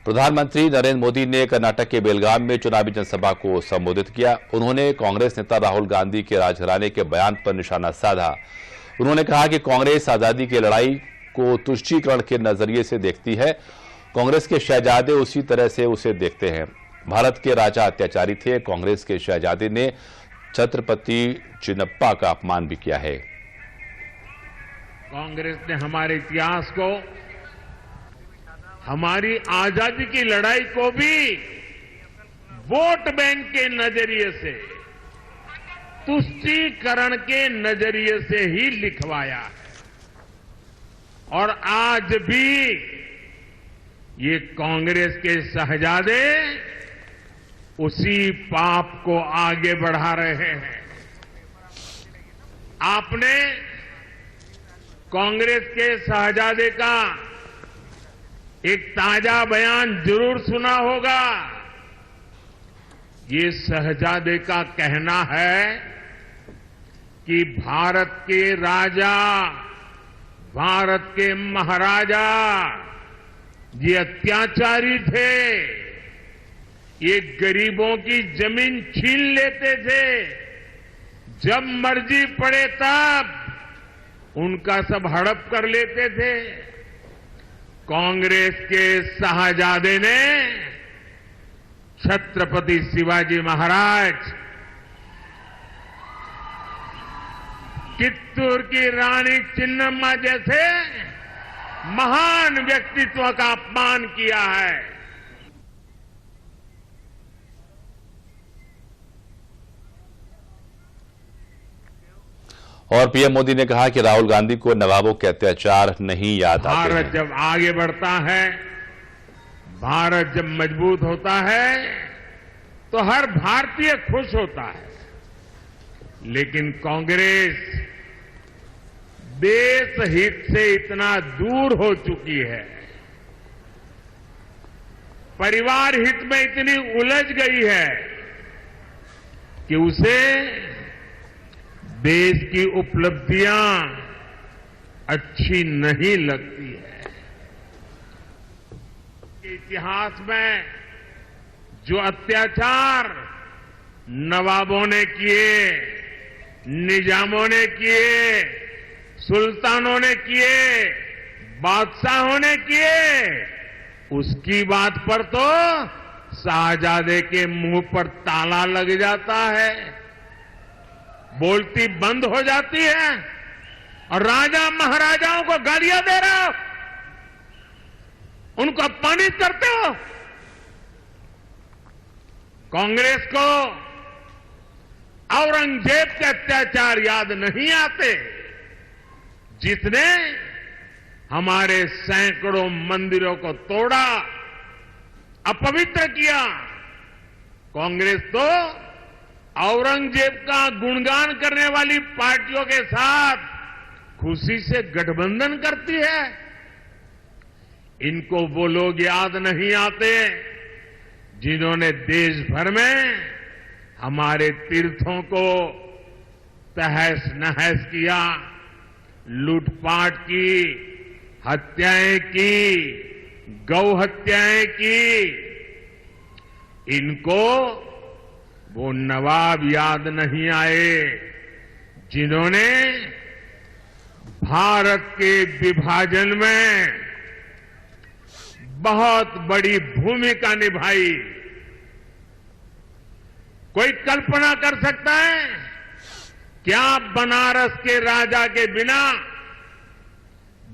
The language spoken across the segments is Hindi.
प्रधानमंत्री नरेंद्र मोदी ने कर्नाटक के बेलगाम में चुनावी जनसभा को संबोधित किया। उन्होंने कांग्रेस नेता राहुल गांधी के राजघराने के बयान पर निशाना साधा। उन्होंने कहा कि कांग्रेस आजादी की लड़ाई को तुष्टीकरण के नजरिए से देखती है। कांग्रेस के शहजादे उसी तरह से उसे देखते हैं। भारत के राजा अत्याचारी थे। कांग्रेस के शहजादे ने छत्रपति चिन्नप्पा का अपमान भी किया है। कांग्रेस ने हमारे इतिहास को, हमारी आजादी की लड़ाई को भी वोट बैंक के नजरिए से, तुष्टीकरण के नजरिए से ही लिखवाया है। और आज भी ये कांग्रेस के शहजादे उसी पाप को आगे बढ़ा रहे हैं। आपने कांग्रेस के शहजादे का एक ताजा बयान जरूर सुना होगा। ये शहजादे का कहना है कि भारत के राजा, भारत के महाराजा ये अत्याचारी थे। ये गरीबों की जमीन छीन लेते थे। जब मर्जी पड़े तब उनका सब हड़प कर लेते थे। कांग्रेस के शहजादे ने छत्रपति शिवाजी महाराज, कित्तूर की रानी चिन्नम्मा जैसे महान व्यक्तित्व का अपमान किया है। और पीएम मोदी ने कहा कि राहुल गांधी को नवाबों के अत्याचार नहीं याद आते हैं। भारत जब आगे बढ़ता है, भारत जब मजबूत होता है तो हर भारतीय खुश होता है। लेकिन कांग्रेस देश हित से इतना दूर हो चुकी है, परिवार हित में इतनी उलझ गई है कि उसे देश की उपलब्धियां अच्छी नहीं लगती है। इतिहास में जो अत्याचार नवाबों ने किए, निजामों ने किए, सुल्तानों ने किए, बादशाहों ने किए, उसकी बात पर तो शाहजादे के मुंह पर ताला लग जाता है, बोलती बंद हो जाती है। और राजा महाराजाओं को गालियां दे रहे हो, उनको अपमानित करते हो। कांग्रेस को औरंगजेब के अत्याचार याद नहीं आते, जिसने हमारे सैकड़ों मंदिरों को तोड़ा, अपवित्र किया। कांग्रेस तो औरंगजेब का गुणगान करने वाली पार्टियों के साथ खुशी से गठबंधन करती है। इनको वो लोग याद नहीं आते जिन्होंने देश भर में हमारे तीर्थों को तहस नहस किया, लूटपाट की, हत्याएं की, गौ हत्याएं की। इनको वो नवाब याद नहीं आए जिन्होंने भारत के विभाजन में बहुत बड़ी भूमिका निभाई। कोई कल्पना कर सकता है क्या बनारस के राजा के बिना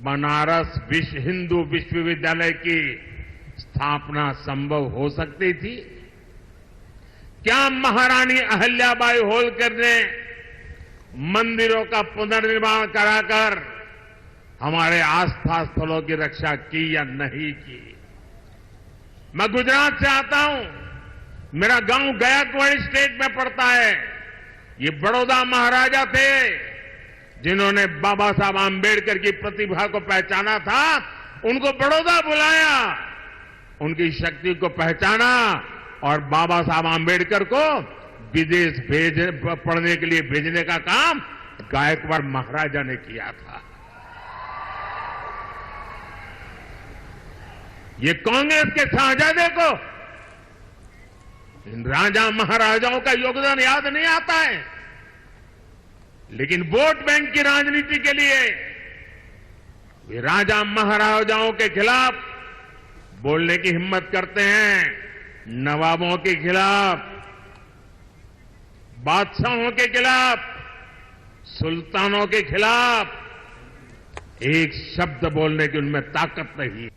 बनारस हिंदू विश्वविद्यालय की स्थापना संभव हो सकती थी? क्या महारानी अहिल्याबाई होलकर ने मंदिरों का पुनर्निर्माण कराकर हमारे आस्था स्थलों की रक्षा की या नहीं की? मैं गुजरात से आता हूं, मेरा गांव गायकवाड़ स्टेट में पड़ता है। ये बड़ौदा महाराजा थे जिन्होंने बाबा साहब आंबेडकर की प्रतिभा को पहचाना था, उनको बड़ौदा बुलाया, उनकी शक्ति को पहचाना और बाबा साहब आंबेडकर को विदेश पढ़ने के लिए भेजने का काम गायकवाड़ महाराजा ने किया था। ये कांग्रेस के शाहजादे को इन राजा महाराजाओं का योगदान याद नहीं आता है, लेकिन वोट बैंक की राजनीति के लिए वे राजा महाराजाओं के खिलाफ बोलने की हिम्मत करते हैं। नवाबों के खिलाफ, बादशाहों के खिलाफ, सुल्तानों के खिलाफ एक शब्द बोलने की उनमें ताकत नहीं।